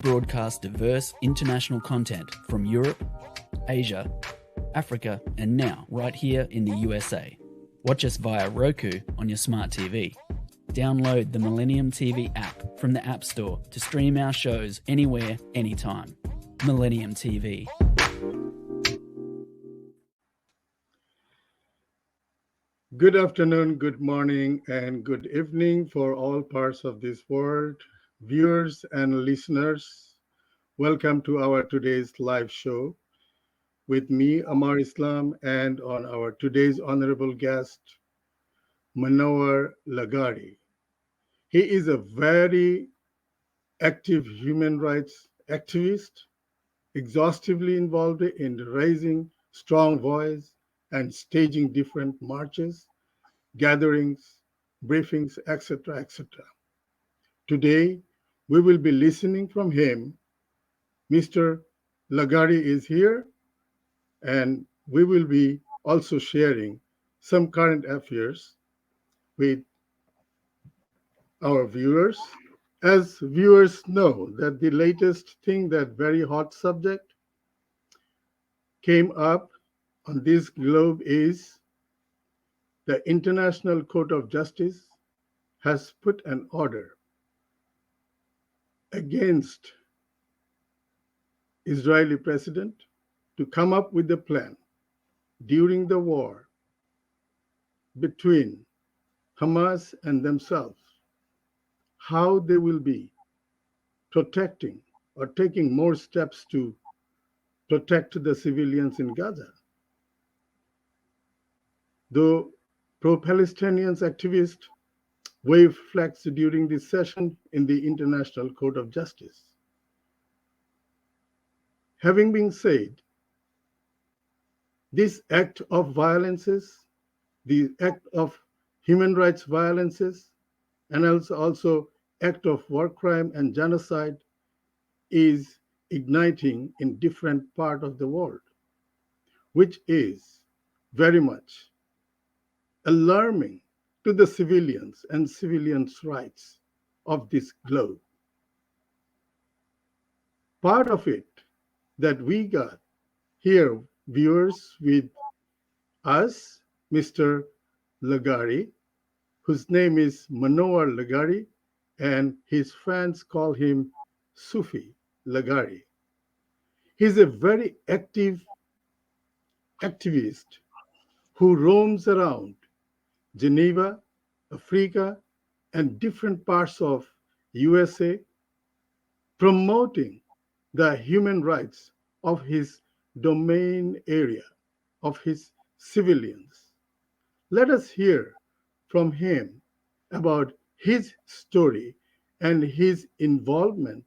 broadcast diverse international content from Europe, Asia, Africa, and now right here in the USA. Watch us via Roku on your smart TV. Download the Millennium TV app from the App Store to stream our shows anywhere, anytime. Millennium TV. Good afternoon, good morning, and good evening for all parts of this world, viewers and listeners. Welcome to our today's live show with me, Amar Islam, and on our today's honorable guest, Manowar Lagari. He is a very active human rights activist, exhaustively involved in raising strong voice and staging different marches, gatherings, briefings, etc., etc. Today, we will be listening from him. Mr. Lagari is here, and we will be also sharing some current affairs with our viewers. As viewers know that the latest thing, that very hot subject came up on this globe is the International Court of Justice has put an order against Israeli president to come up with a plan during the war between Hamas and themselves, how they will be protecting or taking more steps to protect the civilians in Gaza. Though pro-Palestinians activists waved flags during this session in the International Court of Justice. Having been said, this act of violences, the act of human rights violences, and also act of war crime and genocide is igniting in different part of the world, which is very much alarming to the civilians and civilians' rights of this globe. Part of it that we got here, viewers, with us, Mr. Lagari, whose name is Manowar Lagari, and his fans call him Sufi Lagari. He's a very active activist who roams around Geneva, Africa, and different parts of USA, promoting the human rights of his domain area, of his civilians. Let us hear from him about his story and his involvement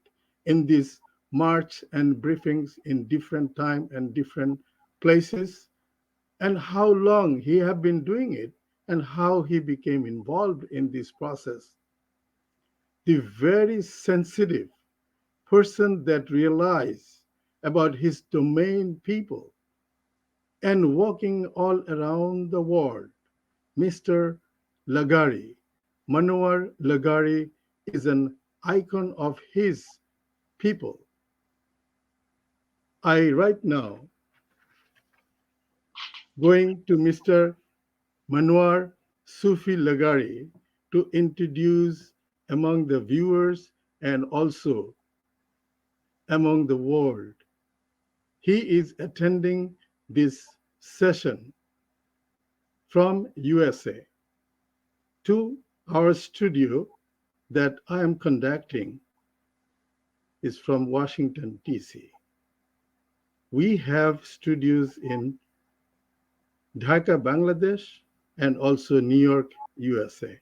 in this march and briefings in different time and different places, and how long he have been doing it and how he became involved in this process. The very sensitive person that realized about his domain people and walking all around the world, Mr. Lagari, Manowar Lagari, is an icon of his people. I right now going to Mr. Manowar Sufi Lagari to introduce among the viewers and also among the world. He is attending this session from USA to our studio that I am conducting is from Washington, D.C. We have studios in Dhaka, Bangladesh, and also New York, USA.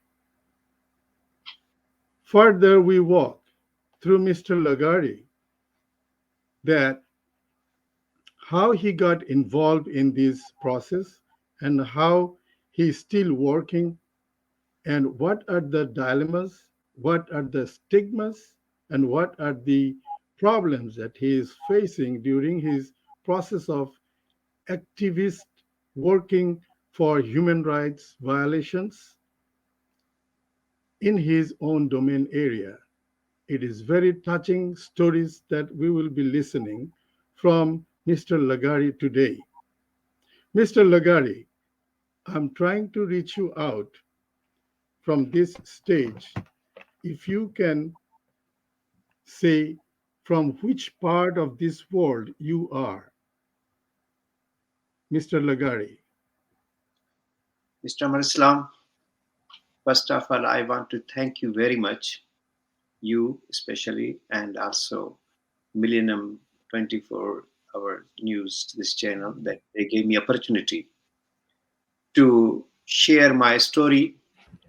Further, we walk through Mr. Lagari that how he got involved in this process and how he's still working and what are the dilemmas, what are the stigmas, and what are the problems that he is facing during his process of activist working for human rights violations in his own domain area it is very touching stories that we will be listening from Mr. Lagari today. Mr. Lagari, I'm trying to reach you out from this stage. If you can say from which part of this world you are, Mr. Lagari. Mr. Amar Islam, first of all, I want to thank you very much, you especially, and also Millennium 24-hour news, this channel, that they gave me opportunity to share my story,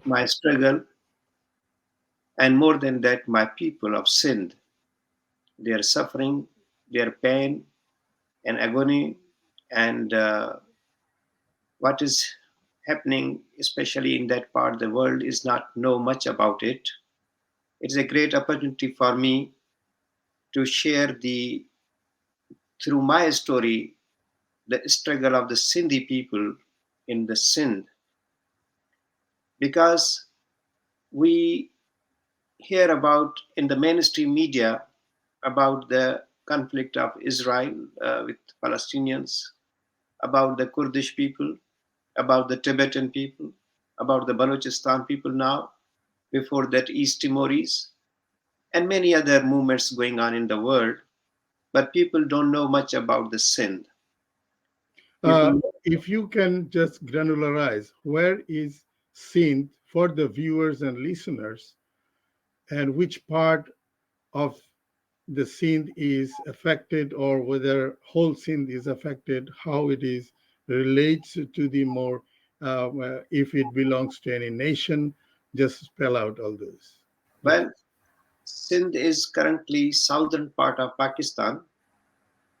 my struggle, and more than that, my people of Sindh, their suffering, their pain and agony, and what is happening, especially in that part of the world, is not know much about it. It is a great opportunity for me to share the through my story the struggle of the Sindhi people in the Sindh, because we hear about in the mainstream media about the conflict of Israel with Palestinians, about the Kurdish people, about the Tibetan people, about the Balochistan people now, before that East Timorese, and many other movements going on in the world. But people don't know much about the Sindh. Uh, People, if you can just granularize, where is Sindh for the viewers and listeners, and which part of the Sindh is affected, or whether whole Sindh is affected, how it is relates to the more, if it belongs to any nation, just spell out all those. Yeah. well, Sindh is currently southern part of Pakistan.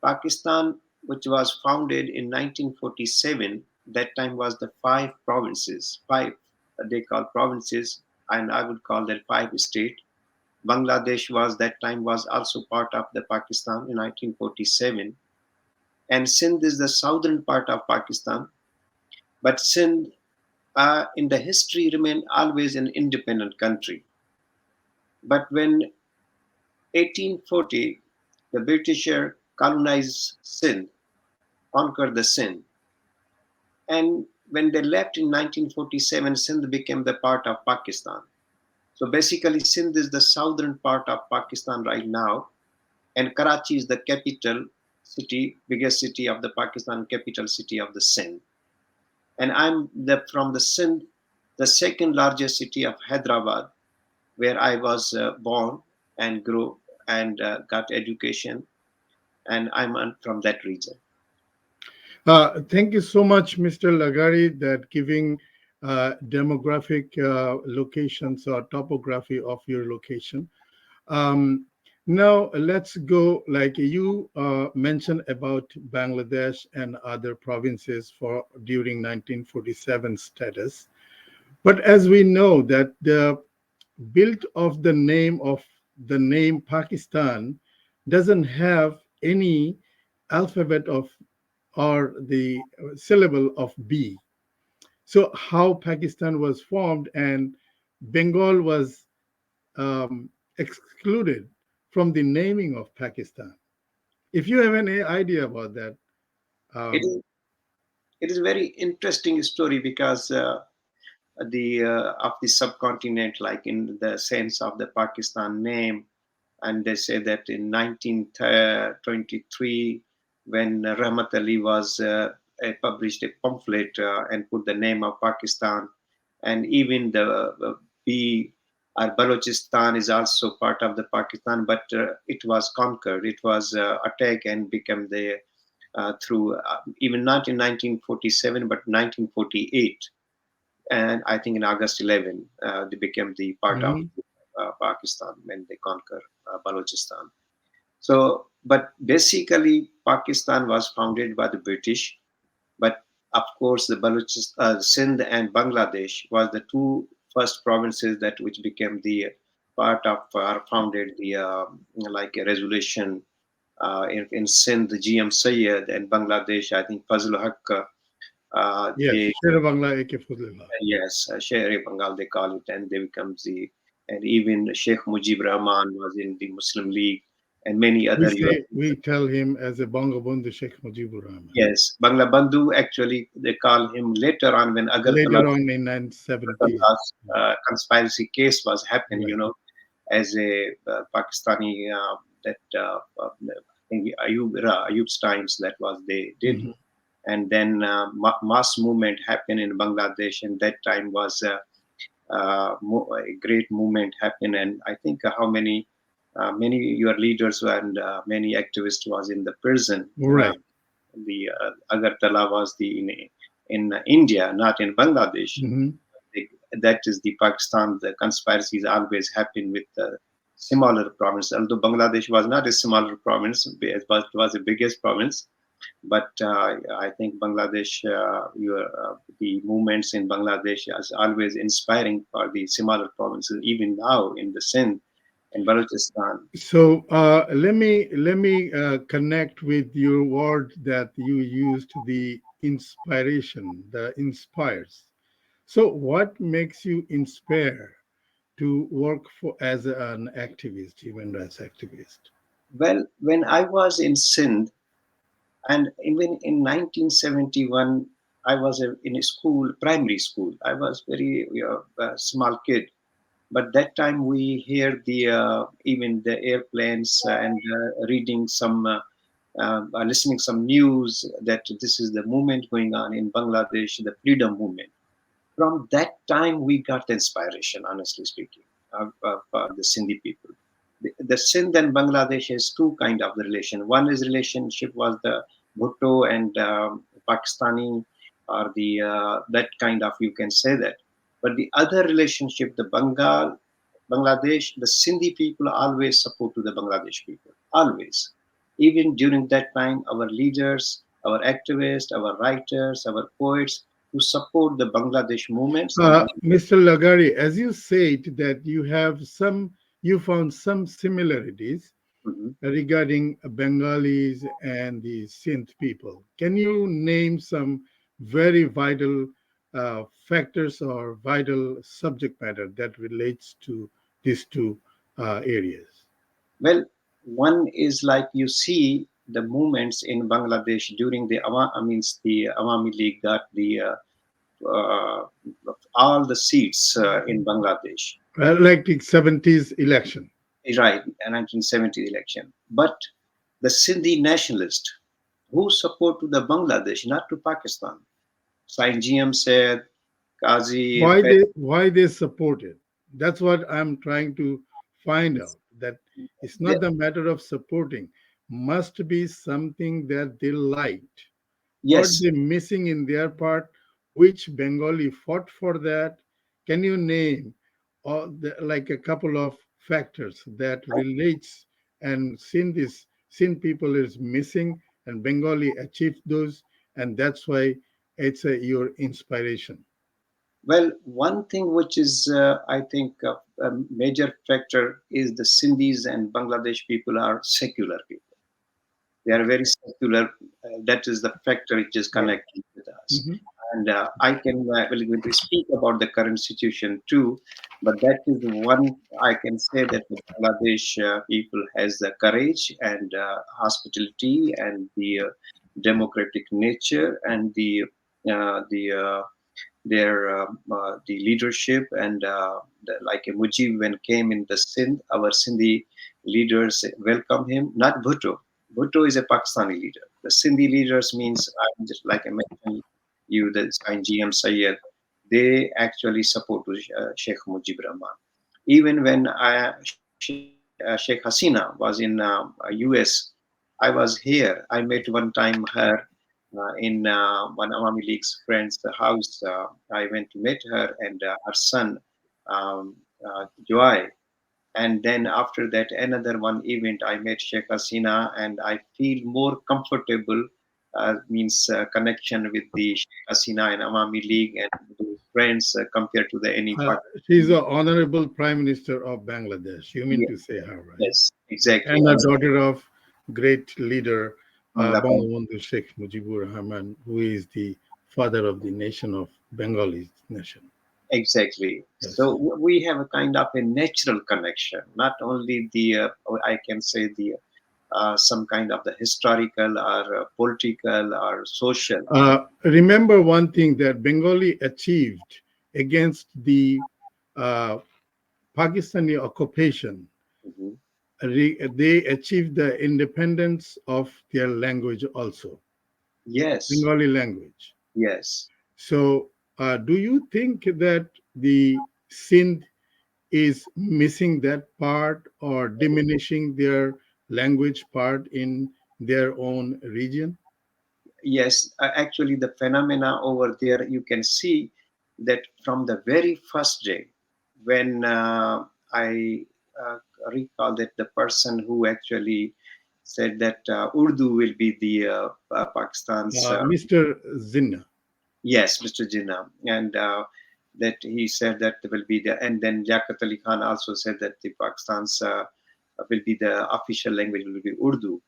Pakistan, which was founded in 1947, that time was the five provinces, five they call provinces, and I would call that five state. Bangladesh was that time was also part of the Pakistan in 1947, and Sindh is the southern part of Pakistan. But Sindh, in the history, remained always an independent country. But when 1840, the Britisher colonized Sindh, conquered the Sindh, and when they left in 1947, Sindh became the part of Pakistan. So basically, Sindh is the southern part of Pakistan right now, and Karachi is the capital city, biggest city of the Pakistan, capital city of the Sindh. And I'm from the Sindh, the second largest city of Hyderabad, where I was born and grew and got education, and from that region. Thank you so much, Mr. Lagari, that giving demographic locations or topography of your location. Um, Now let's go, like you mentioned about Bangladesh and other provinces for during 1947 status. But as we know that the built of the name Pakistan doesn't have any alphabet of or the syllable of B. So how Pakistan was formed and Bengal was excluded from the naming of Pakistan. If you have any idea about that, It um, is it is a very interesting story because the of the subcontinent, like in the sense of the Pakistan name, and they say that in 1923, when Rahmat Ali was published a pamphlet and put the name of Pakistan, and even the B Balochistan is also part of the Pakistan, but it was conquered. It was attacked and became the through even not in 1947 but 1948, and I think in August 11 they became the part of mhm. Pakistan when they conquer Balochistan. So, but basically, Pakistan was founded by the British, but of course, the Sindh and Bangladesh was the two first provinces that which became the part of founded the like a resolution in Sindh, GM Sayyid, and Bangladesh, I think Fazlul Haq. Yes, They Sher Bangla Ek Fuzlillah. Yes, Shere Bengal they call it, and they become the and even Sheikh Mujib Rahman was in the Muslim League, and many other. We tell him as a Bangabandhu Sheikh Mujibur Rahman. Yes, Bangla Bandhu, actually they call him later on when Later on in 1970s. Agartala's conspiracy case was happening, Right. as a Pakistani, that I think Ayub's times, that was they did. Mhm. And then mass movement happened in Bangladesh, and that time was a great movement happened. And I think how many your leaders and many activists was in the prison. Right. The Agartala was in India, not in Bangladesh. Mhm. That is the Pakistan. The conspiracies always happen with smaller province. Although Bangladesh was not a smaller province, it was the biggest province. But I think Bangladesh, the movements in Bangladesh is always inspiring for the smaller provinces, even now in the Sindh and Balochistan. So let me connect with your word that you used, the inspiration, the inspires. So what makes you inspire to work for as an activist, human rights activist? Well, when I was in Sindh, and even in 1971, I was in a school, primary school. I was very small kid, but that time we hear the even the airplanes and reading some listening some news that this is the movement going on in Bangladesh, the freedom movement. From that time we got the inspiration, honestly speaking, of the Sindhi people. The Sindh and Bangladesh has two kind of the relation. One is relationship was the Bhutto and Pakistani, or the that kind of, you can say that. But the other relationship, the Bangladesh, the Sindhi people always support to the Bangladesh people, always. Even during that time, our leaders, our activists, our writers, our poets, to support the Bangladesh movements and Mr. Lagari, as you said that you found some similarities Mhm. regarding Bengalis and the Sindh people. Can you name some very vital factors or vital subject matter that relates to these two areas? Well, one is like you see the movements in Bangladesh during the the Awami League got the uh, all the seats in Bangladesh, Like the 70s election. right, 1970 election. But the Sindhi nationalists who support to the Bangladesh, not to Pakistan. Sain GM said, Qazi, Why they support it? That's what I'm trying to find out. That it's not the matter of supporting, must be something that they liked. What yes, they missing in their part, which Bengali fought for that? Can you name like a couple of factors that relates and Sindh people is missing and Bengali achieved those, and that's why it's your inspiration. well, one thing which is, I think, a major factor is the Sindhis and Bangladesh people are secular people. They are very secular. That is the factor which is Right. connected with us. Mhm. And I can will going to speak about the current situation too, but that is the one I can say that the Bangladesh people has the courage and hospitality and the democratic nature and the the leadership and like a Mujib when came in the Sindh, our Sindhi leaders welcome him. Not Bhutto. Bhutto is a Pakistani leader. The Sindhi leaders means just like I mentioned you, the GM Sayyed. They actually support Sheikh Mujib Rahman. Even when Sheikh Hasina was in US, I was here. I met one time her in one Awami League's friend's house. I went to meet her and her son, Joy. And then after that, another one event, I met Sheikh Hasina, and I feel more comfortable. Means connection with the Sheikh Hasina and Awami League and those friends compared to the any She's Pakistani. the honorable prime minister of Bangladesh. You mean Ye- to say her, right? Yes, exactly. And a daughter of great leader Bangla Band. Bangabandhu Sheikh Mujibur Rahman, who is the father of the nation of Bengali nation. Exactly. Yes. So we have a kind of a natural connection, not only the, I can say the, some kind of the historical or political or social. Remember one thing that Bengali achieved against the uh, Pakistani occupation. Mhm. They achieved the independence of their language also, Yes, Bengali language. yes. So, do you think that the Sindh is missing that part or diminishing their language part in their own region? Yes, actually, the phenomena over there, you can see that from the very first day when I recall that the person who actually said that Urdu will be the Pakistan's, Mr. Zinna. yes, Mr. Jinnah, and that he said that there will be the, and then Jaqat Ali Khan also said that the Pakistan's will be the official language will be Urdu.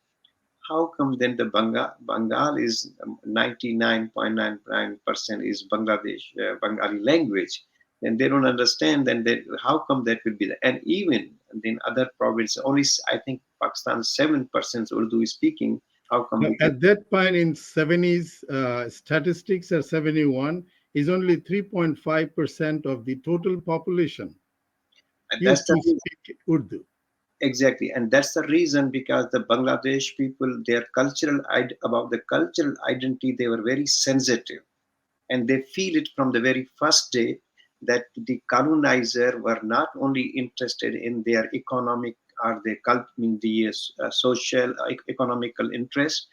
How come then the Bengal is 99.99% is Bangladesh Bengali language? Then they don't understand. Then they, how come that will be the, and even in other provinces only I think Pakistan 7% Urdu is speaking. How come? Now, Because at that point in 70s statistics are 71 is only 3.5% of the total population that's used the to reason. speak Urdu. Exactly, and that's the reason because the Bangladesh people, their cultural about the cultural identity, they were very sensitive, and they feel it from the very first day that the colonizer were not only interested in their economic or the in the social economical interest,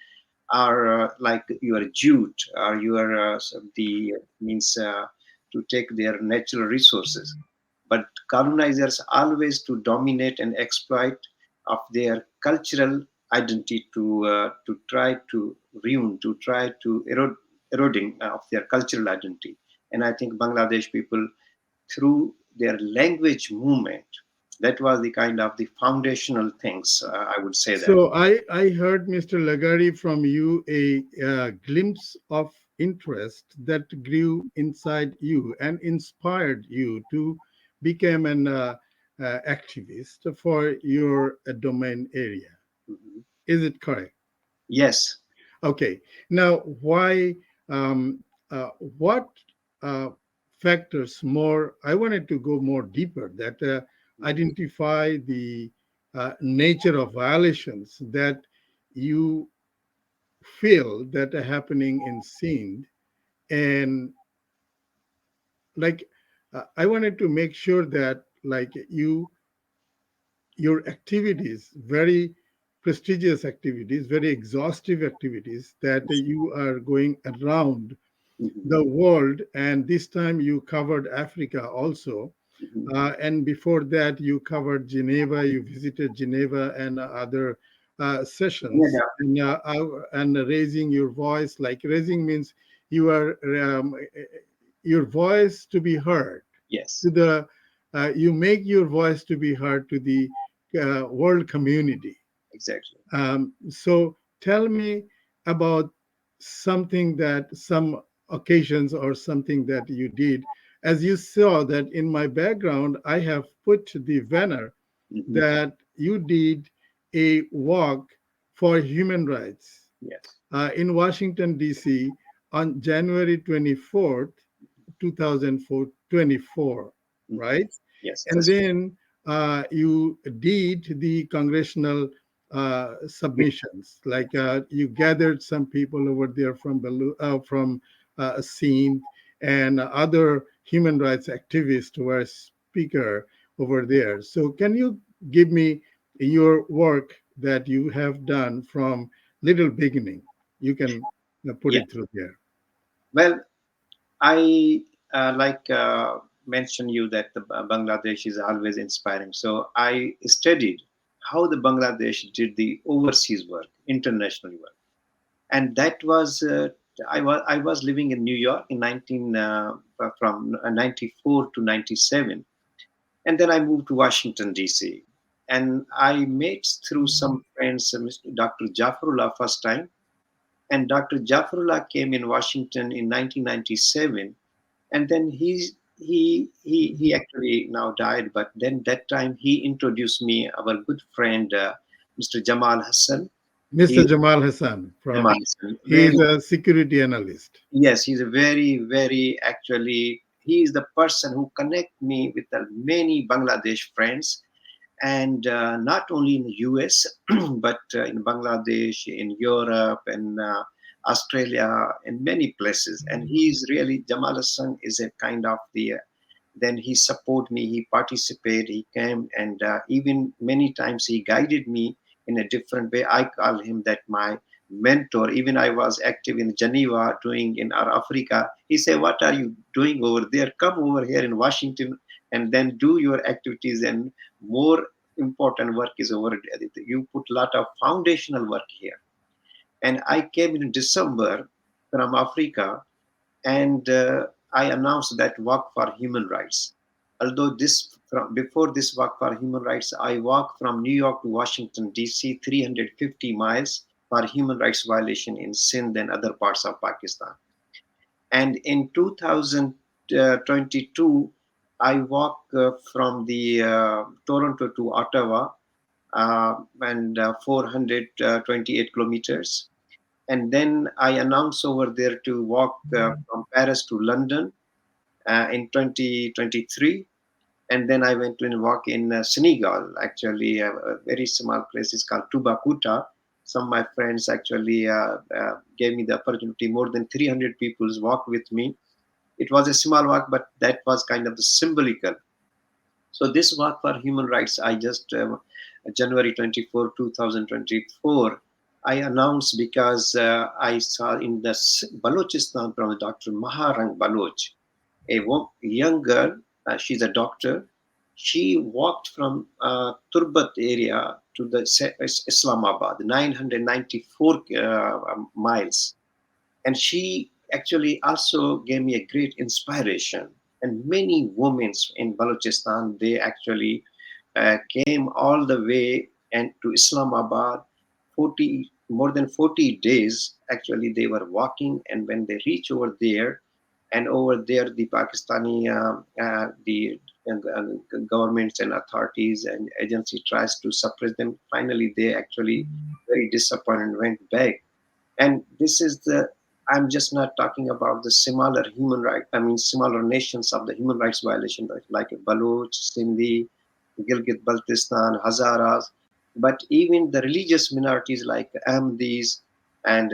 are like you are Jute or you are the means to take their natural resources, but colonizers always to dominate and exploit of their cultural identity to try to ruin, to try to eroding of their cultural identity. And I think Bangladesh people, through their language movement, that was the kind of the foundational things. I would say that. So I heard, Mr. Lagari, from you a glimpse of interest that grew inside you and inspired you to become an activist for your domain area. Mhm. Is it correct? Yes. Okay. Now, why? What uh, factors more? I wanted to go more deeper. That Mhm. identify the nature of violations that you feel that are happening in Sindh, and like I wanted to make sure that like your activities, very prestigious activities, very exhaustive activities that you are going around Mhm. the world, and this time you covered Africa also. Mhm. And before that, you covered Geneva, you visited Geneva and other sessions, Yeah. and raising your voice. Like raising means you are your voice to be heard Yes. to the you make your voice to be heard to the world community. Exactly. So tell me about something that some occasions or something that you did. As you saw that in my background, I have put the banner Mhm. that you did a walk for human rights Yes. in Washington, D.C. on January 24th, 2024, Mhm. right? Yes. And That's then you did the congressional submissions, like you gathered some people over there from from Sindh, and other human rights activists were speaker over there. So can you give me your work that you have done from little beginning? You can put yeah. it through there. Well, I like mentioned you that the Bangladesh is always inspiring. So I studied how the Bangladesh did the overseas work, international work, and that was I was living in New York in from 94 to 97, and then I moved to Washington D.C. and I met through some friends, Mr. Dr. Jafarullah first time, and Dr. Jafarullah came in Washington in 1997, and then he actually now died, but then that time he introduced me our good friend Mr. Jamal Hassan. Mr. He Jamal Hassan Jamal from, Hassan, he is very, a security analyst. yes, he's a very actually, he is the person who connect me with the many Bangladesh friends, and not only in the US, but in Bangladesh, in Europe, and Australia, and many places. And he's really, Jamal Hassan is a kind of the, then he support me, he participate, he came, and even many times he guided me in a different way. I call him that my mentor. Even I was active in Geneva doing in our Africa. He said, what are you doing over there? Come over here in Washington and then do your activities, and more important work is over there. You put a lot of foundational work here. And I came in December from Africa, and I announced that walk for human rights. Although before this walk for human rights, I walked from New York to Washington D.C. 350 miles for human rights violation in Sindh and other parts of Pakistan. And in 2022, I walked from the Toronto to Ottawa, and 428 kilometers. And then I announced over there to walk from Paris to London in 2023. And then I went to walk in Senegal, actually, a very small place. It's called Tubakuta. Some of my friends actually gave me the opportunity. More than 300 people walked with me. It was a small walk, but that was kind of the symbolical. So this walk for human rights, I just January 24, 2024, I announced because I saw in the Balochistan from Dr. Maharang Baloch, young girl. She's a doctor. She walked from Turbat area to the Islamabad, 994 miles, and she actually also gave me a great inspiration. And many women in Balochistan, they actually came all the way and to Islamabad. 40 more than 40 days actually they were walking, and when they reach over there, and over there the Pakistani the governments and authorities and agency tries to suppress them. Finally they actually very disappointed and went back. And this is the, I'm just not talking about the smaller human right, I mean smaller nations of the human rights violation, like Baloch, Sindhi, Gilgit Baltistan, Hazaras, but even the religious minorities like Ahmadis, and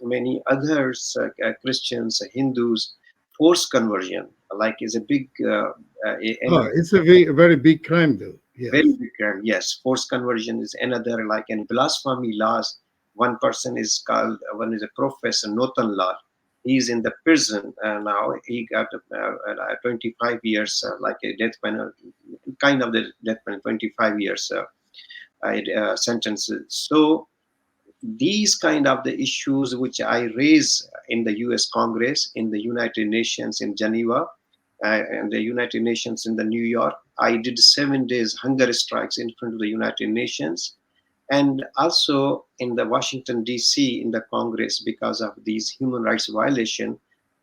many others, Christians, Hindus. Forced conversion like is a big Oh, another it's a very, very big crime, though. very Yes. big crime. Yes, forced conversion is another, like in blasphemy laws. One person is called, one is a professor, Notan Lal. He's in the prison now. He got 25 years, like a death penalty, kind of the death penalty, 25 years sentences. So these kind of the issues which I raise in the U.S. Congress, in the United Nations in Geneva, and the United Nations in the New York. I did 7 days hunger strikes in front of the United Nations, and also in the Washington D.C. in the Congress because of these human rights violation.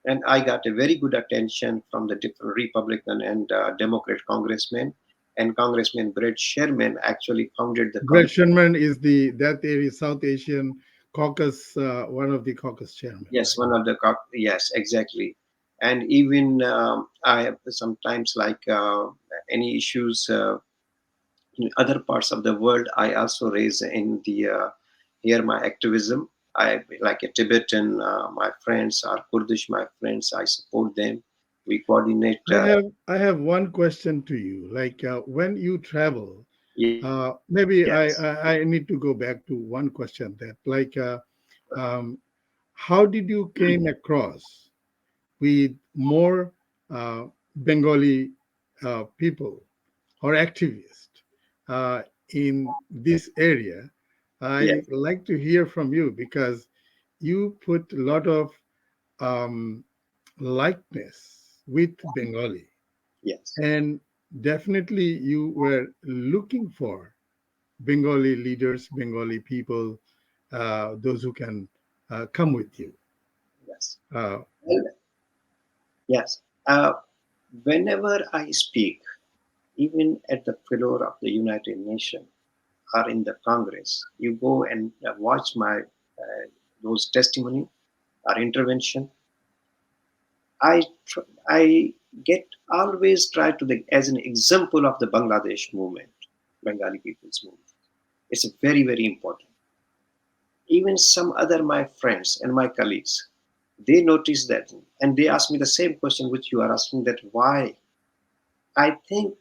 And I got a very good attention from the different Republican and Democrat congressmen. And Congressman Brett Sherman actually founded the Brett Sherman is the that area South Asian caucus, one of the caucus chairmen, yes, right? one of the yes, exactly. And even I have sometimes like any issues in other parts of the world, I also raise in the here my activism. I like a Tibetan, my friends are Kurdish, my friends. I support them. We coordinate. I have one question to you. Like when you travel, maybe Yes, I need to go back to one question that like um, how did you came across with more Bengali people or activists in this area? I yes, like to hear from you because you put a lot of um, likeness with Bengali, yes, and definitely you were looking for Bengali leaders, Bengali people, those who can come with you. yes. Uh, Well, yes. Uh, Whenever I speak, even at the floor of the United Nations or in the Congress, you go and watch my those testimony or intervention. I get always try to as an example of the Bangladesh movement, Bengali people's movement. It's very very important. Even some other my friends and my colleagues, they notice that and they ask me the same question which you are asking, that why. I think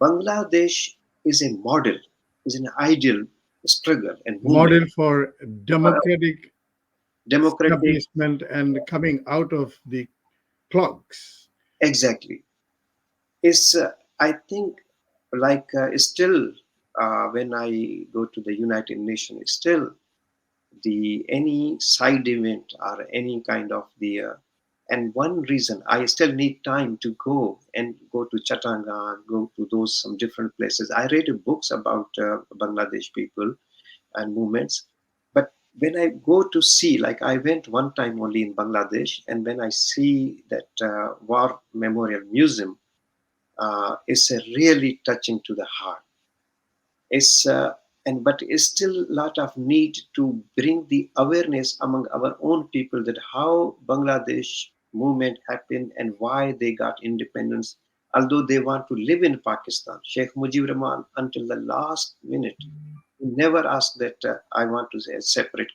Bangladesh is a model, is an ideal struggle and movement Model for for a democratic democratic. establishment and coming out of the clogs. Exactly. Is I think like still when I go to the United Nations, still the any side event or any kind of the and one reason I still need time to go and go to Chattanooga, go to those some different places. I read books about Bangladesh people and movements, but when I go to see, like I went one time only in Bangladesh, and when I see that war memorial museum, it's really touching to the heart. It's and but it's still a lot of need to bring the awareness among our own people that how Bangladesh movement happened and why they got independence. Although they want to live in Pakistan, Sheikh Mujibur Rahman until the last minute he never asked that I want to say a separate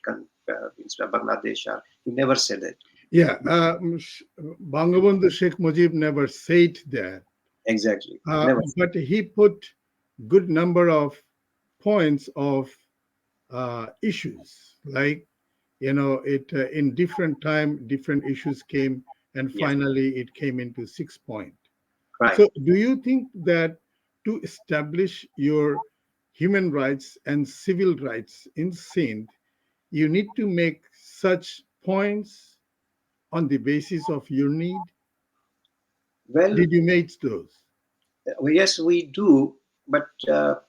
means Bangladesh. Or, he never said that. Yeah, Bangabandhu Sheikh Mujib never said that, Exactly, never. but he put good number of points of issues, like it in different time different issues came, and Yes, finally it came into 6 point. right. So do you think that to establish your human rights and civil rights in Sindh, you need to make such points on the basis of your need? Well, Did you make those? yes, we do, but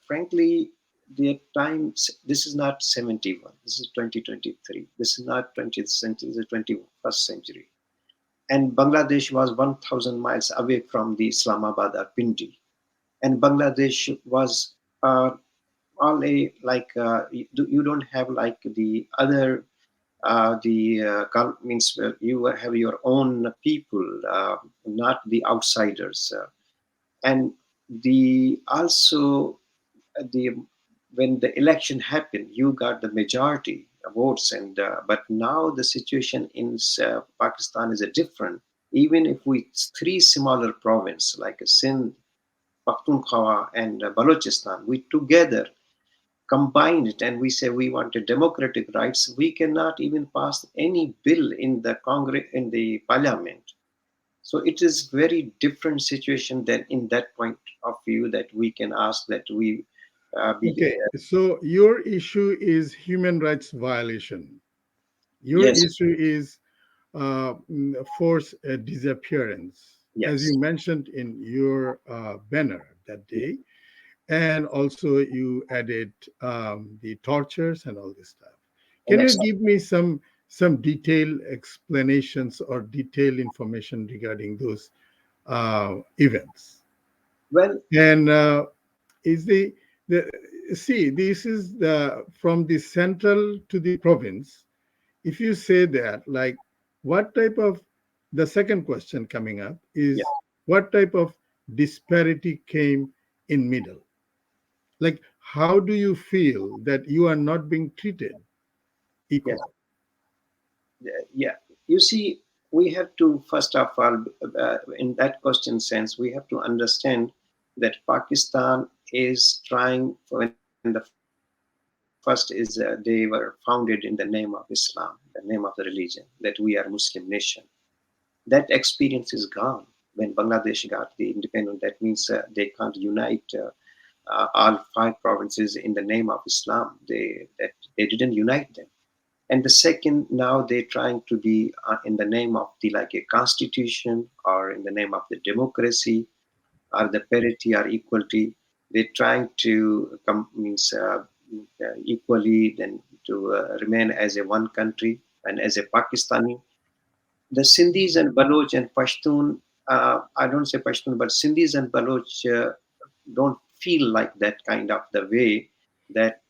frankly, the times, this is not 71, this is 2023. This is not 20th century, this is 21st century. And Bangladesh was 1,000 miles away from the Islamabad or Pindi. And Bangladesh was all a like you don't have like the other the means you have your own people, not the outsiders. And the also the when the election happened, you got the majority votes, and but now the situation in Pakistan is a different. Even if we three smaller province like Sindh, Pakhtunkhwa, and Balochistan, we together combine it and we say we want a democratic rights, we cannot even pass any bill in the Congress in the Parliament. So it is very different situation than in that point of view that we can ask that we be Okay, so your issue is human rights violation. Your yes, issue is forced disappearance, as yes, you mentioned in your banner that day. And also, you added the tortures and all this stuff. and Can you give me some detailed explanations or detailed information regarding those events? well, And is the see, this is the from the central to the province. If you say that, like, what type of, the second question coming up yeah, is, what type of disparity came in middle? Like, how do you feel that you are not being treated yes, equal? yeah. You see, we have to first of all, in that question sense, we have to understand that Pakistan is trying. When the first is they were founded in the name of Islam, the name of the religion, that we are Muslim nation. That experience is gone when Bangladesh got the independence. That means they can't unite all five provinces in the name of Islam. They didn't unite them. And the second, now they're trying to be in the name of the like a constitution or in the name of the democracy or the parity or equality. They're trying to come means equally then to remain as a one country and as a Pakistani. The Sindhis and Baloch and Pashtun. I don't say Pashtun, but Sindhis and Baloch don't feel like that kind of the way that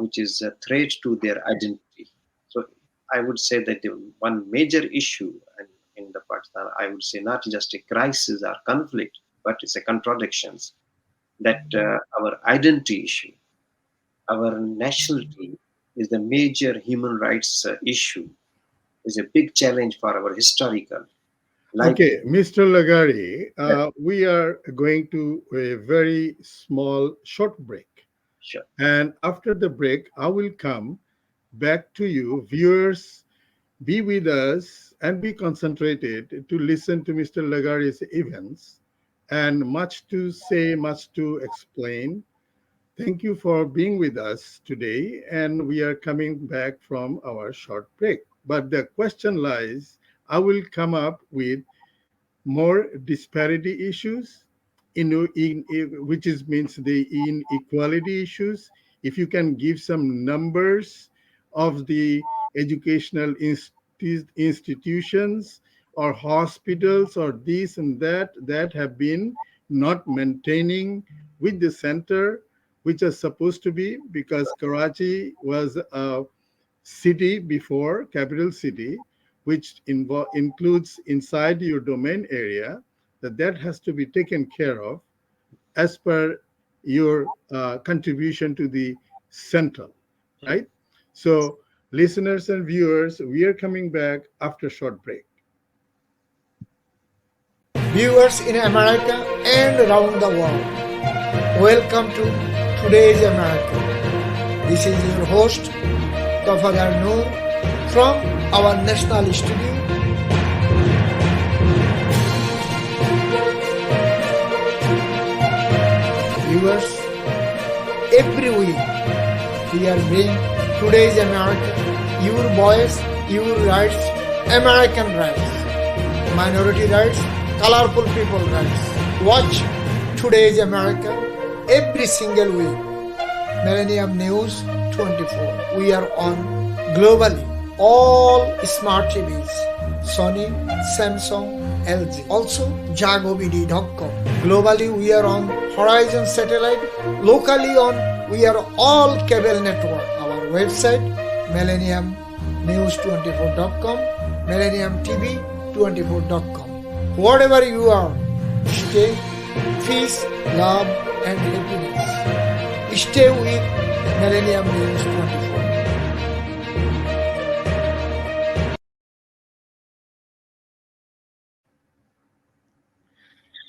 which is a threat to their identity. So I would say that the one major issue in the Pakistan, I would say not just a crisis or conflict, but it's a contradictions that our identity issue, our nationality is the major human rights issue, is a big challenge for our historical. Like, Okay, Mr. Lagari, yeah, we are going to a very small short break. sure. And after the break, I will come back to you. Viewers, be with us and be concentrated to listen to Mr. Lagari's events and much to say, much to explain. Thank you for being with us today. And we are coming back from our short break. But the question lies, I will come up with more disparity issues which is means the inequality issues. If you can give some numbers of the educational institutions or hospitals or this and that have been not maintaining with the center which is supposed to be, because Karachi was a city before, capital city, which includes inside your domain area, that has to be taken care of as per your contribution to the central, right? So, listeners and viewers, we are coming back after a short break. Viewers in America and around the world, welcome to Today's America. This is your host, Tafadar Noor, from our national studio. Viewers, every week we are bringing Today's America, your voice, your rights, American rights, minority rights, colorful people rights. Watch Today's America every single week. Millennium News 24. We are on globally all smart TVs, Sony, Samsung, LG. Also jagobd.com. Globally we are on Horizon Satellite. Locally we are all cable network. Our website millenniumnews24.com, millenniumtv24.com. Whatever you are, stay, peace, love and happiness. Stay with Millennium News 24.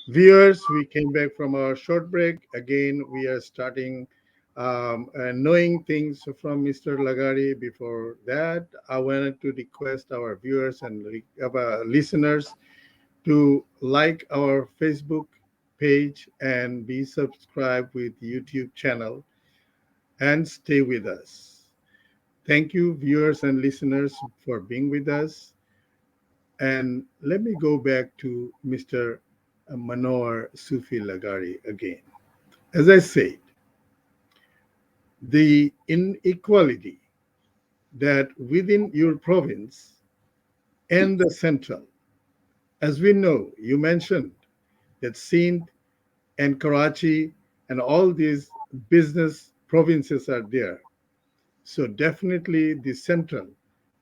Viewers, we came back from our short break. Again, we are starting knowing things from Mr. Lagari. Before that, I wanted to request our viewers and listeners to like our Facebook page and be subscribed with YouTube channel and stay with us. Thank you, viewers and listeners, for being with us. And let me go back to Mr. Manohar Sufi Lagari again. As I said, the inequality that within your province and the central, as we know, you mentioned that Sindh and Karachi and all these business provinces are there. So definitely the central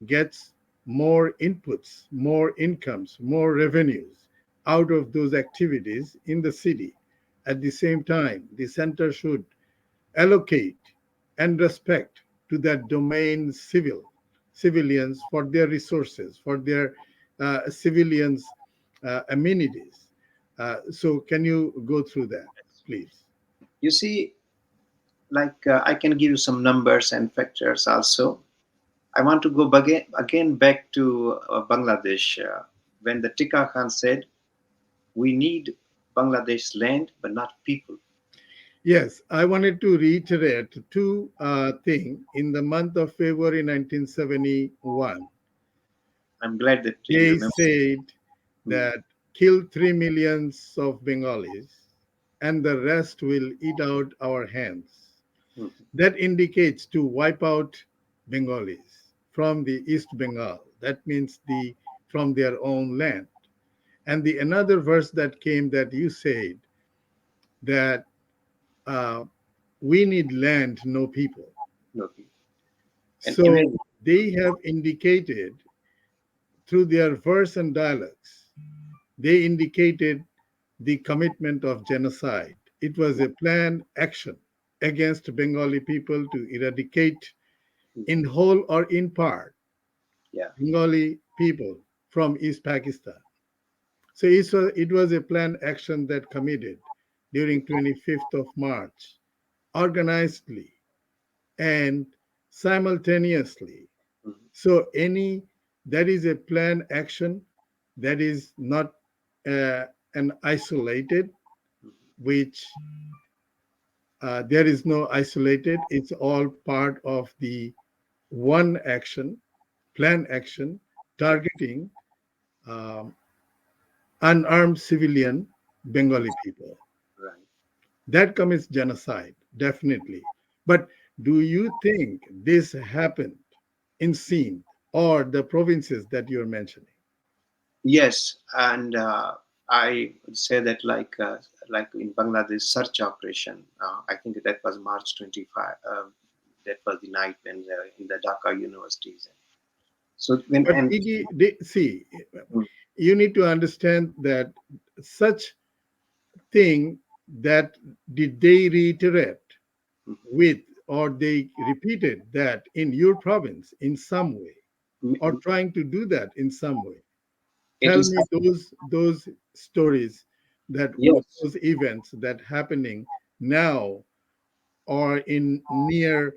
gets more inputs, more incomes, more revenues out of those activities in the city. At the same time, the center should allocate and respect to that domain civilians for their resources, for their civilians amenities. So can you go through that, please? You see, like I can give you some numbers and factors also. I want to go again back to Bangladesh when the Tika Khan said, "We need Bangladesh land, but not people." Yes, I wanted to reiterate two things. In the month of February 1971, I'm glad that you they remember. said Hmm. that kill 3 millions of Bengalis and the rest will eat out our hands. Hmm. That indicates to wipe out Bengalis from the East Bengal. That means from their own land. And the another verse that came that you said that uh, we need land, no people. No people. And So imagine, they have indicated through their verse and dialogues, they indicated the commitment of genocide. It was a planned action against Bengali people to eradicate, in whole or in part, yeah, Bengali people from East Pakistan. So it was a planned action that committed during 25th of March, organizedly and simultaneously. mhm, So any that is a planned action that is not an isolated, mhm, which there is no isolated. It's all part of the one action, planned action yeah, targeting um, unarmed civilian Bengali people. right. That commits genocide, definitely. But do you think this happened in Sindh or the provinces that you're mentioning? Yes, and I would say that like in Bangladesh search operation, I think that was March 25. That was the night when in the Dhaka universities. So when But and see, mm, you need to understand that such thing that did they reiterate mm, with or they repeated that in your province in some way or mm, trying to do that in some way. it Tell is me those stories that yes. those events that happening now or in near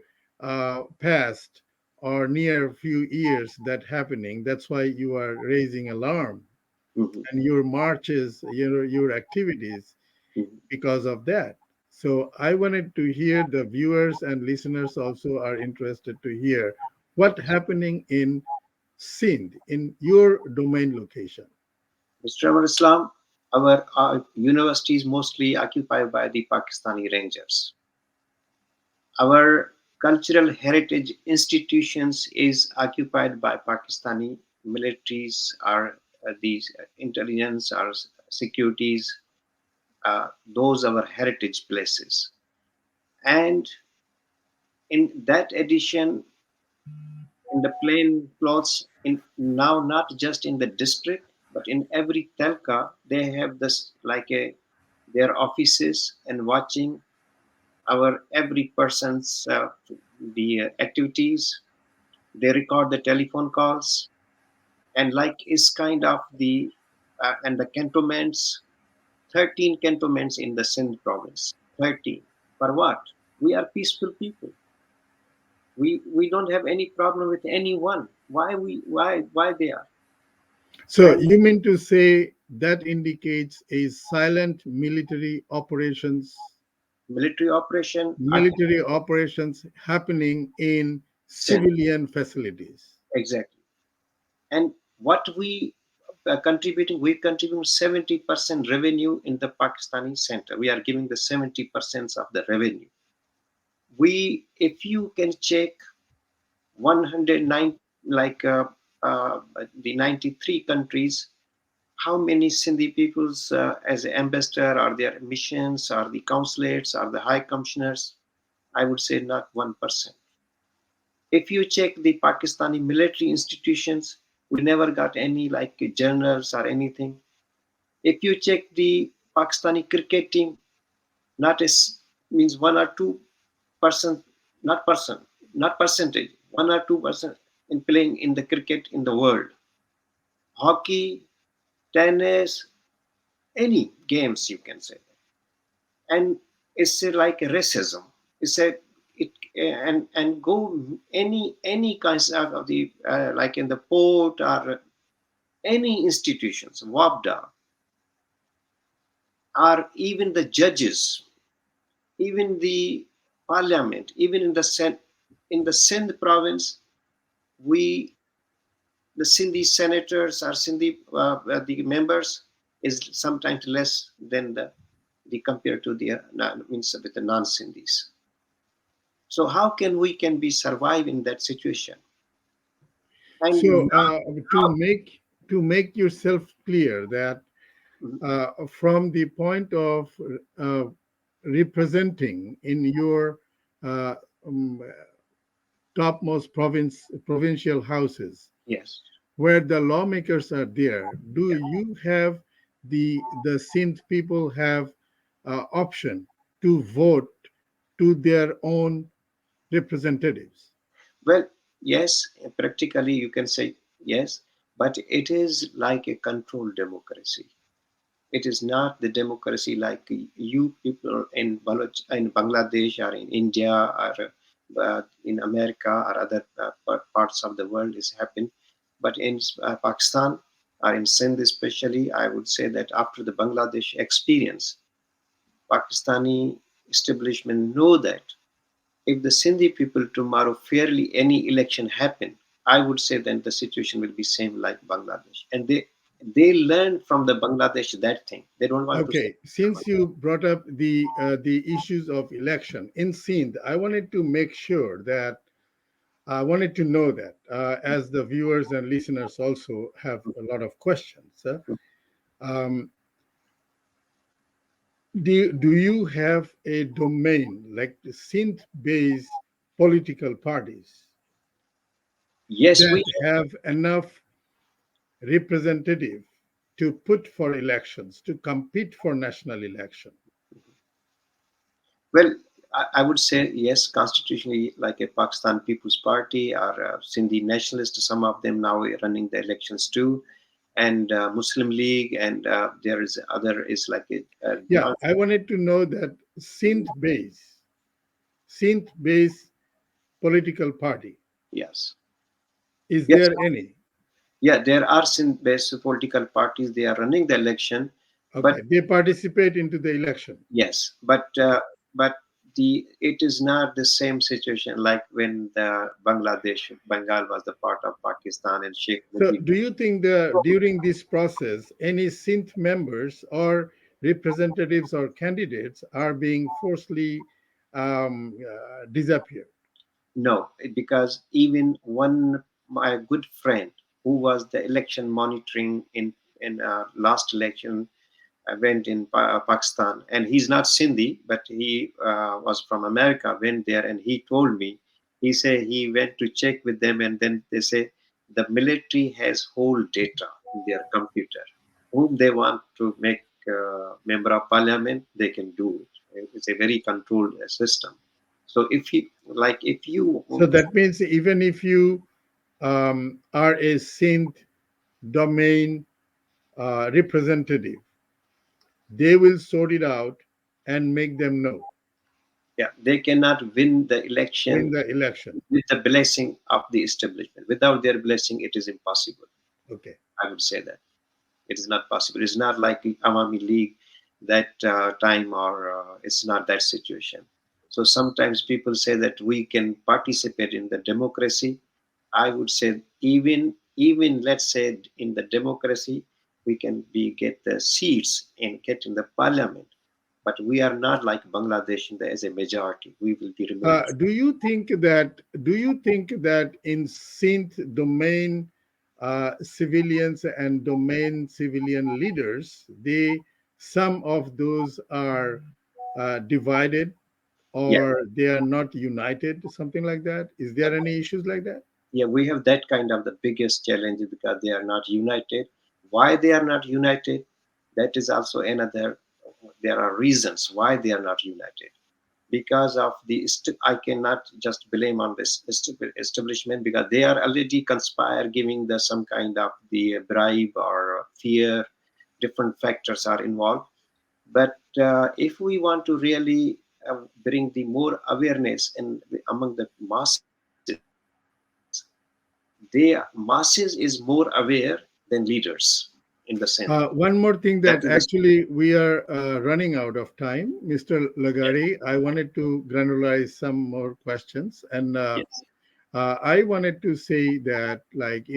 past or near few years that happening. That's why you are raising alarm Mhm, and your marches, your activities mhm. because of that. So I wanted to hear the viewers and listeners also are interested to hear what happening in Sindh in your domain location. Mr. Amar Islam, our university is mostly occupied by the Pakistani Rangers. Our cultural heritage institutions is occupied by Pakistani militaries or these intelligence or securities. Those are our heritage places. And in that edition, in the plain clothes, in now not just in the district, but in every telka, they have this like a their offices and watching our every person's the activities. They record the telephone calls and like is kind of the and the cantonments, 13 cantonments in the Sindh province. 13. For what? We are peaceful people. We don't have any problem with anyone. Why they are? So And you mean to say that indicates a silent military operation military operations happening in Sindh. civilian facilities. Exactly. And what we're contributing 70% revenue in the Pakistani center. We are giving the 70% of the revenue. If you can check 109, like uh, the 93 countries, how many Sindhi peoples as ambassador or their missions or the consulates or the high commissioners, I would say not 1%. If you check the Pakistani military institutions, we never got any like generals or anything. If you check the Pakistani cricket team, not as means 1 or 2%, not person, not percentage, 1 or 2% in playing in the cricket in the world. Hockey, tennis, any games you can say. And it's like a racism. It's a it and go any kinds of the like in the port or any institutions, WAPDA, or even the judges, even the parliament, even in the Sindh province, we the Sindhi senators or Sindhi the members is sometimes less than the compared to the means with the non-Sindhis. So how can we can be survive in that situation? So And now, to make yourself clear that Mhm. from the point of uh, representing in your uh, um, topmost provincial houses Yes. where the lawmakers are there, do you have the Sindh people have option to vote to their own representatives? Well, yes, practically you can say yes, but it is like a controlled democracy. It is not the democracy like you people in in Bangladesh or in India or in America or other parts of the world is happening. But in Pakistan or in Sindh especially, I would say that after the Bangladesh experience, Pakistani establishment know that if the Sindhi people tomorrow fairly any election happen, I would say then the situation will be same like Bangladesh. And they learn from the Bangladesh that thing. They don't want to say. Okay, since you brought up the issues of election in Sindh, I wanted to make sure that I wanted to know that as the viewers and listeners also have a lot of questions. Um, do you have a domain like the Sindh-based political parties Yes, that we have enough representative to put for elections, to compete for national election? well. I would say yes, constitutionally, like a Pakistan People's Party or Sindhi nationalists. Some of them now are running the elections too, and Muslim League, and there is other is like a Yeah, I wanted to know that Sindh-based political party. yes. Is Yes, there any? yeah, there are based political parties. They are running the election, but Okay, they participate into the election. yes, Okay. but the it is not the same situation like when the Bengal was the part of Pakistan and Sheikh So, Mujib. do you think that during this process, any Sindh members or representatives or candidates are being forcibly disappeared? No, because even one my good friend who was the election monitoring in last election went in Pakistan, and he's not Sindhi, but he was from America. Went there, and he told me, he said he went to check with them, and then they say the military has whole data in their computer. Whom they want to make member of parliament, they can do it. It's a very controlled system. So if you So that means even if you are a Sindh domain representative, they will sort it out and make them know, yeah, they cannot win the win election the election. with the blessing of the establishment. Without their blessing, it is impossible. Okay. I would say that it is not possible. It's not like the Awami League that time, or it's not that situation. So sometimes people say that we can participate in the democracy. I would say even let's say in the democracy we can be get the seats and get in the parliament, but we are not like Bangladesh in the, as a majority. We will be remain. Do you think that in Sindh domain civilians and domain civilian leaders, some of those are divided Yeah, or they are not united, something like that? Is there any issues like that? yeah, we have that kind of the biggest challenge because they are not united. Why they are not united? That is also another. There are reasons why they are not united. Because of the I cannot just blame on this establishment because they are already conspire giving the some kind of the bribe or fear. Different factors are involved. But if we want to really bring the more awareness in among the masses, the masses is more aware than leaders in the sense One more thing that that is the actually we are running out of time, Mr. yes, Lagari. I wanted to granularize some more questions, and yes. I wanted to say that, like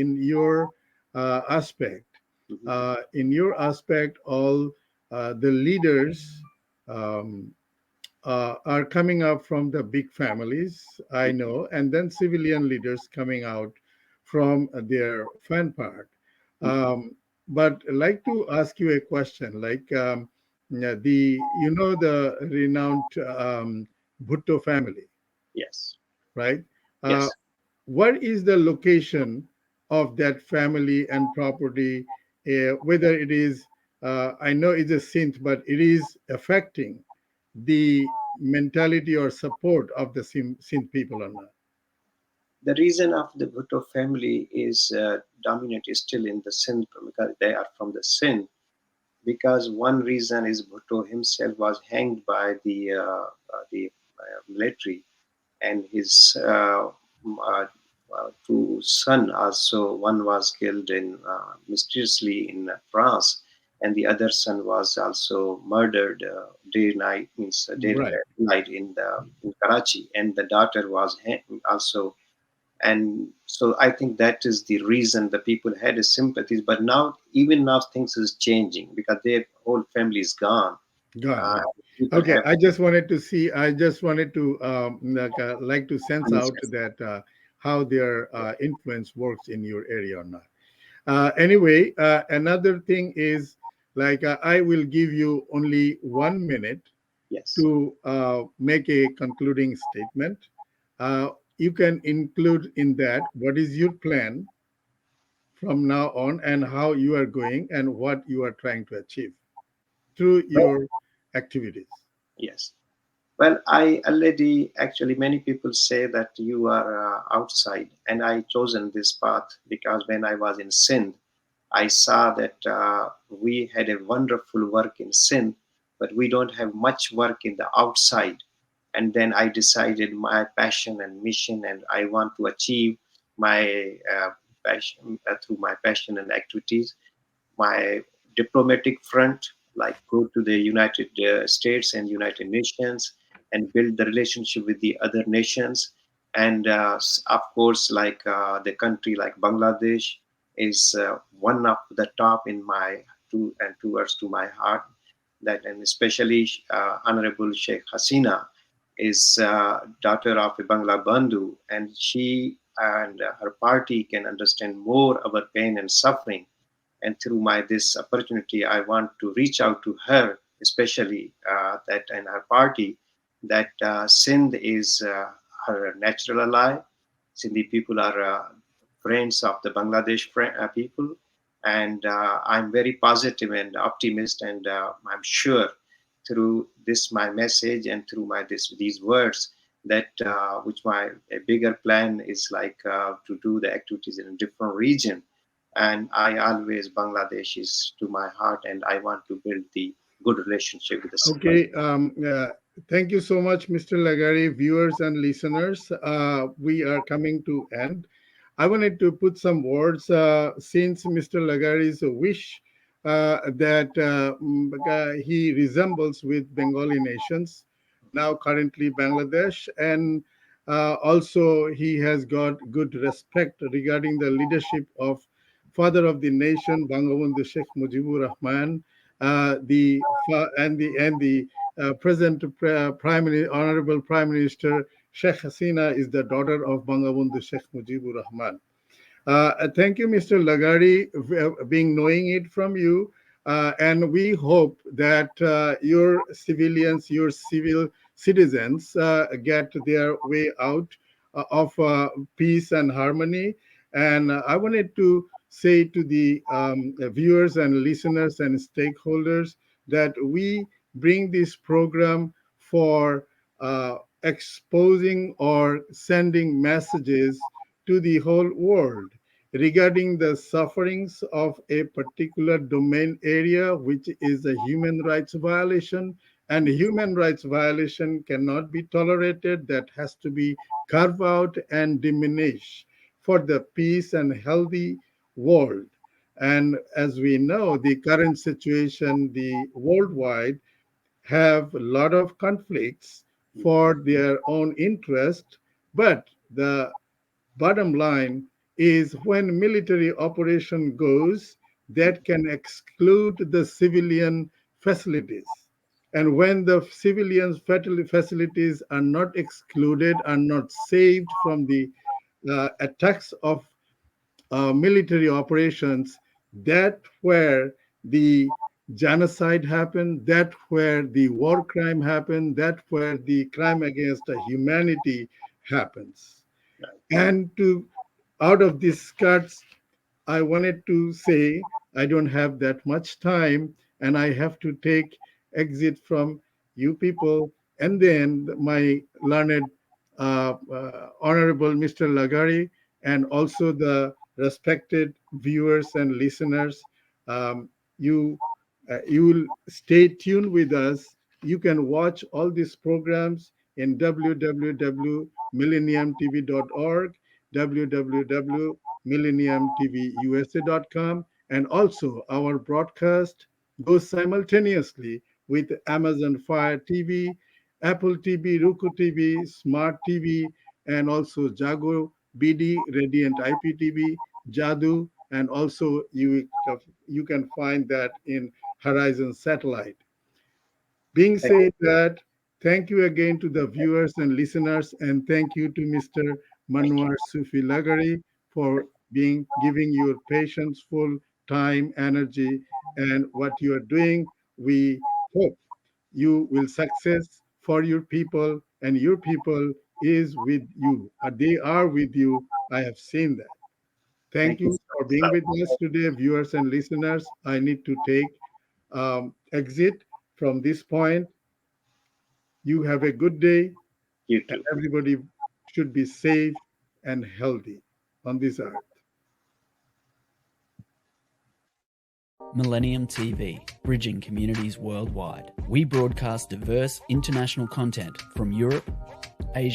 uh, aspect, Mhm. in your aspect, all the leaders um, are coming up from the big families, I know, and then civilian leaders coming out from their fan part. Mhm. Um, but I'd like to ask you a question. Like yeah, the renowned Bhutto family, Yes. right? Uh, Yes. what is the location of that family and property? Whether it is, I know it's a synth, but it is affecting the mentality or support of the synth people or not? The reason of the Bhutto family is dominant is still in the Sindh because they are from the Sindh. Because one reason is Bhutto himself was hanged by the military, and his two son also. One was killed in mysteriously in France, and the other son was also murdered day night means day Right. night in Karachi, and the daughter was also. And so I think that is the reason the people had a sympathies. But now, even now, things is changing because their whole family is gone. Gone, Uh, gone. People Okay, have I just wanted to see. I just wanted to like to sense out unnecessary. that how their influence works in your area or not. Anyway, another thing is like I will give you only 1 minute Yes. to make a concluding statement. Uh, you can include in that what is your plan from now on and how you are going and what you are trying to achieve through Well, your activities. yes. Well, I already actually many people say that you are outside, and I chosen this path because when I was in Sindh, I saw that we had a wonderful work in Sindh, but we don't have much work in the outside. And then I decided my passion and mission, and I want to achieve my passion through my passion and activities my diplomatic front, like go to the United States and United Nations and build the relationship with the other nations. And of course, like the country like Bangladesh is one of the top in my and towards to my heart. That and especially Honorable Sheikh Hasina is daughter of a Bangla Bandhu, and she and her party can understand more our pain and suffering and through my this opportunity I want to reach out to her especially that and her party that Sindh is her natural ally. Sindhi people are friends of the Bangladesh people, and I'm very positive and optimist, and I'm sure through this my message and through my these words that which my a bigger plan is like to do the activities in a different region. And I always Bangladesh is to my heart, and I want to build the good relationship with the Sindhi. Okay. Thank you so much, Mr. Lagari, viewers and listeners. We are coming to end. I wanted to put some words since Mr. Lagari's wish that he resembles with Bengali nations, now currently Bangladesh, and also he has got good respect regarding the leadership of father of the nation, Bangabandhu Sheikh Mujibur Rahman, the present Honorable Prime Minister Sheikh Hasina is the daughter of Bangabandhu Sheikh Mujibur Rahman. Thank you, Mr. Lagari, being knowing it from you. And we hope that your civilians, your civil citizens get their way out of peace and harmony. And I wanted to say to the viewers and listeners and stakeholders that we bring this program for exposing or sending messages to the whole world regarding the sufferings of a particular domain area, which is a human rights violation. And human rights violation cannot be tolerated. That has to be carved out and diminished for the peace and healthy world. And as we know, the current situation, the worldwide, have a lot of conflicts for their own interest, but the bottom line is when military operation goes, that can exclude the civilian facilities. And when the civilian facilities are not excluded, are not saved from the attacks of military operations, that where the genocide happened, that where the war crime happened, that where the crime against the humanity happens. And to out of these skirts, I wanted to say I don't have that much time and I have to take exit from you people. And then my learned, Honorable Mr. Lagari, and also the respected viewers and listeners, um, you, you will stay tuned with us. You can watch all these programs in www.millenniumtv.org, www.millenniumtvusa.com, and also our broadcast goes simultaneously with Amazon Fire TV, Apple TV, Roku TV, Smart TV, and also Jago BD, Radiant IPTV, Jadu, and also you can find that in Horizon Satellite. Being Thank said that, thank you again to the viewers and listeners, and thank you to Mr. Manwar Sufi Lagari for being giving your patience full time, energy, and what you are doing. We hope you will success for your people, and your people is with you. They are with you. I have seen that. Thank thank you you so for much, being sir. with us today, viewers and listeners. I need to take exit from this point. You have a good day, You and too. everybody should be safe and healthy on this earth. Millennium TV, bridging communities worldwide. We broadcast diverse international content from Europe,